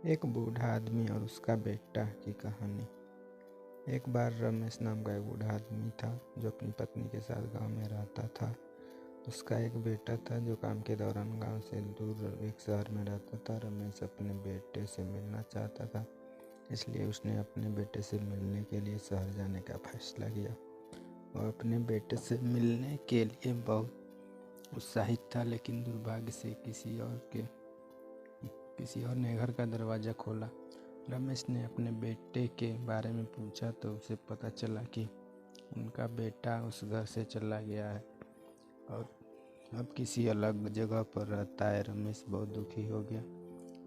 एक बूढ़ा आदमी और उसका बेटा की कहानी। एक बार रमेश नाम का एक बूढ़ा आदमी था जो अपनी पत्नी के साथ गांव में रहता था। उसका एक बेटा था जो काम के दौरान गांव से दूर एक शहर में रहता था। रमेश अपने बेटे से मिलना चाहता था, इसलिए उसने अपने बेटे से मिलने के लिए शहर जाने का फैसला किया। वह अपने बेटे से मिलने के लिए बहुत उत्साहित था, लेकिन दुर्भाग्य से किसी और ने घर का दरवाज़ा खोला। रमेश ने अपने बेटे के बारे में पूछा तो उसे पता चला कि उनका बेटा उस घर से चला गया है और अब किसी अलग जगह पर रहता है। रमेश बहुत दुखी हो गया।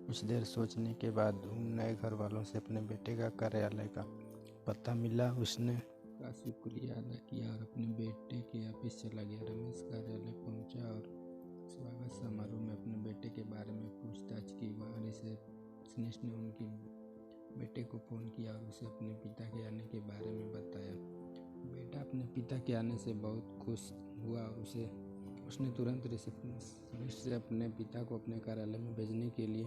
कुछ देर सोचने के बाद उन नए घर वालों से अपने बेटे का कार्यालय का पता मिला। उसने का शुक्रिया अदा किया और अपने बेटे के ऑफिस चला गया। रमेश कार्यालय पहुंचा और स्वागत समारोह में अपने बेटे के बारे में पूछताछ की। वहाँ रिसेप्शनिस्ट ने उनके बेटे को फ़ोन किया और उसे अपने पिता के आने के बारे में बताया। बेटा अपने पिता के आने से बहुत खुश हुआ और उसने तुरंत रिसेप्शनिस्ट से अपने पिता को अपने कार्यालय में भेजने के लिए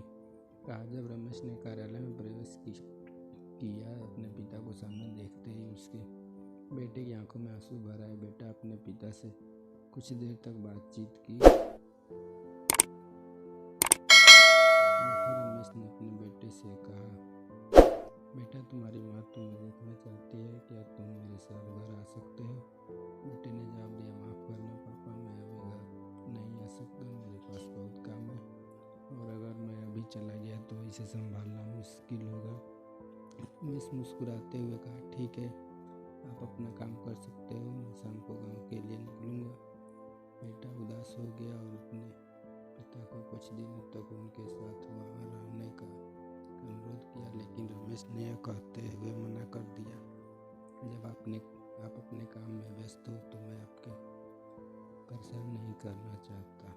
कहा। जब रमेश ने कार्यालय में प्रवेश किया, अपने पिता को सामने देखते ही उसके बेटे की आंखों में आंसू भर आए। बेटा अपने पिता से कुछ देर तक बातचीत की। रमेश ने अपने बेटे से कहा, बेटा तुम्हारी माँ तुम्हें देखना चाहती है, क्या तुम मेरे साथ घर आ सकते हो? बेटे ने जवाब दिया, माफ़ करना पापा, मैं अभी घर नहीं आ सकता, मेरे पास बहुत काम है और अगर मैं अभी चला गया तो इसे संभालना मुश्किल होगा। रमेश मुस्कुराते हुए कहा, ठीक है, आप अपना काम कर सकते हो, मैं शाम को गाँव के लिए निकलूँगा। बेटा उदास हो गया और अपने पिता को कुछ दिनों तक उनके साथ वहाँ रहने का अनुरोध किया, लेकिन रमेश ने यह कहते हुए मना कर दिया, जब आप अपने काम में व्यस्त हो तो मैं आपके परेशान नहीं करना चाहता,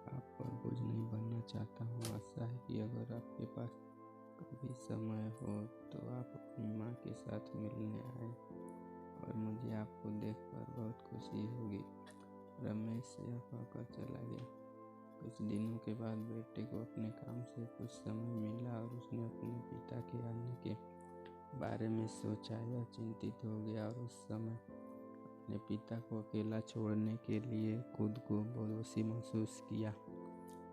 आप पर बोझ नहीं बनना चाहता हूँ। आशा है कि अगर आपके पास कभी समय हो तो आप अपनी माँ के साथ मिलने आए और मुझे आपको देखकर बहुत खुशी होगी। रमेश यह कहकर चला गया। कुछ दिनों के बाद बेटे को अपने काम से कुछ समय मिला और उसने अपने पिता के आने के बारे में सोचा। यह चिंतित हो गया और उस समय अपने पिता को अकेला छोड़ने के लिए खुद को दोषी महसूस किया।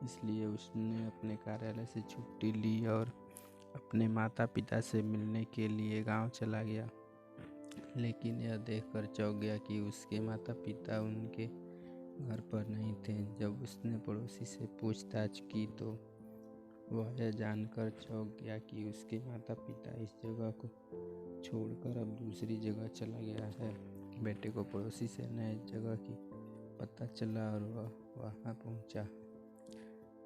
इसलिए उसने अपने कार्यालय से छुट्टी ली और अपने माता पिता से मिलने के लिए गांव चला गया। लेकिन यह देखकर चौंक गया कि उसके माता पिता उनके घर पर नहीं थे। जब उसने पड़ोसी से पूछताछ की तो वह यह जानकर चौंक गया कि उसके माता पिता इस जगह को छोड़कर अब दूसरी जगह चला गया है। बेटे को पड़ोसी से नए जगह की पता चला और वह वहाँ पहुँचा।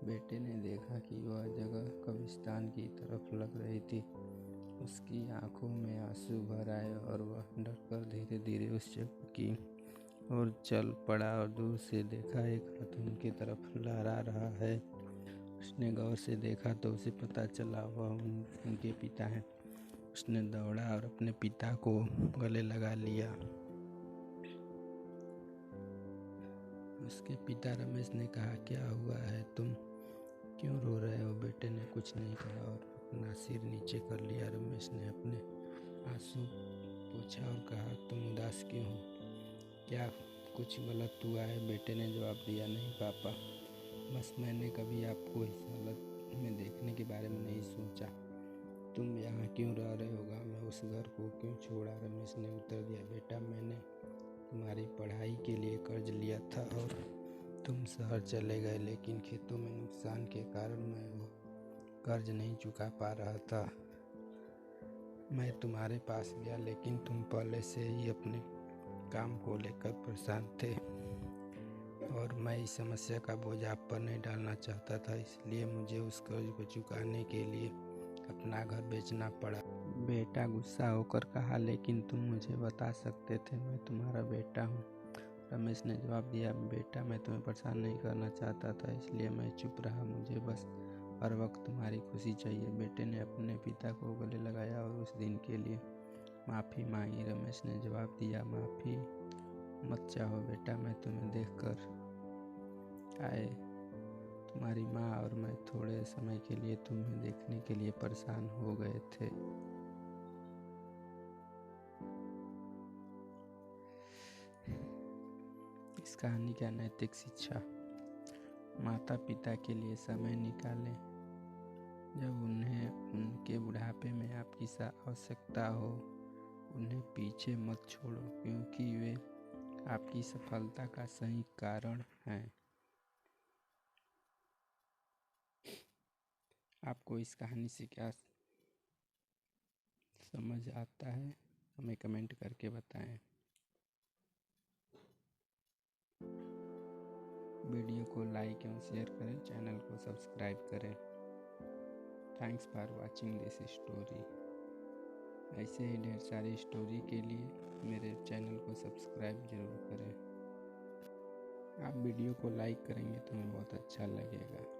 बेटे ने देखा कि वह जगह कब्रिस्तान की तरफ लग रही थी। उसकी आंखों में आंसू भर आए और वह डरकर धीरे धीरे उस जगह की और चल पड़ा और दूर से देखा एक हाथ उनकी तरफ लहरा रहा है। उसने गौर से देखा तो उसे पता चला वह उनके पिता हैं। उसने दौड़ा और अपने पिता को गले लगा लिया। उसके पिता रमेश ने कहा, क्या हुआ है, तुम क्यों रो रहे हो? बेटे ने कुछ नहीं कहा और अपना सिर नीचे कर लिया। रमेश ने अपने आंसू पोंछा और कहा, तुम उदास क्यों हो? क्या कुछ गलत हुआ है? बेटे ने जवाब दिया, नहीं पापा, बस मैंने कभी आपको इस हालत में देखने के बारे में नहीं सोचा। तुम यहाँ क्यों रह रहे हो? गाँव में उस घर को क्यों छोड़ा? रमेश ने उत्तर दिया, बेटा मैंने तुम्हारी पढ़ाई के लिए कर्ज लिया था और तुम शहर चले गए, लेकिन खेतों में नुकसान के कारण मैं वो कर्ज नहीं चुका पा रहा था। मैं तुम्हारे पास गया, लेकिन तुम पहले से ही अपने काम को लेकर परेशान थे और मैं इस समस्या का बोझ आप पर नहीं डालना चाहता था, इसलिए मुझे उस कर्ज को चुकाने के लिए अपना घर बेचना पड़ा। बेटा गुस्सा होकर कहा, लेकिन तुम मुझे बता सकते थे, मैं तुम्हारा बेटा हूँ। रमेश ने जवाब दिया, बेटा मैं तुम्हें परेशान नहीं करना चाहता था, इसलिए मैं चुप रहा, मुझे बस हर वक्त तुम्हारी खुशी चाहिए। बेटे ने अपने पिता को गले लगाया और उस दिन के लिए माफ़ी मांगी। रमेश ने जवाब दिया, माफ़ी मत चाहो बेटा, मैं तुम्हें देखकर आए तुम्हारी माँ और मैं थोड़े समय के लिए तुम्हें देखने के लिए परेशान हो गए थे। इस कहानी का नैतिक शिक्षा: माता पिता के लिए समय निकालें। जब उन्हें उनके बुढ़ापे में आपकी आवश्यकता हो, उन्हें पीछे मत छोड़ो, क्योंकि वे आपकी सफलता का सही कारण हैं। आपको इस कहानी से क्या समझ आता है, हमें कमेंट करके बताएं। वीडियो को लाइक एवं शेयर करें, चैनल को सब्सक्राइब करें। Thanks for watching this story. ऐसे ही ढेर सारी स्टोरी के लिए मेरे चैनल को सब्सक्राइब जरूर करें। आप वीडियो को लाइक करेंगे तो हमें बहुत अच्छा लगेगा।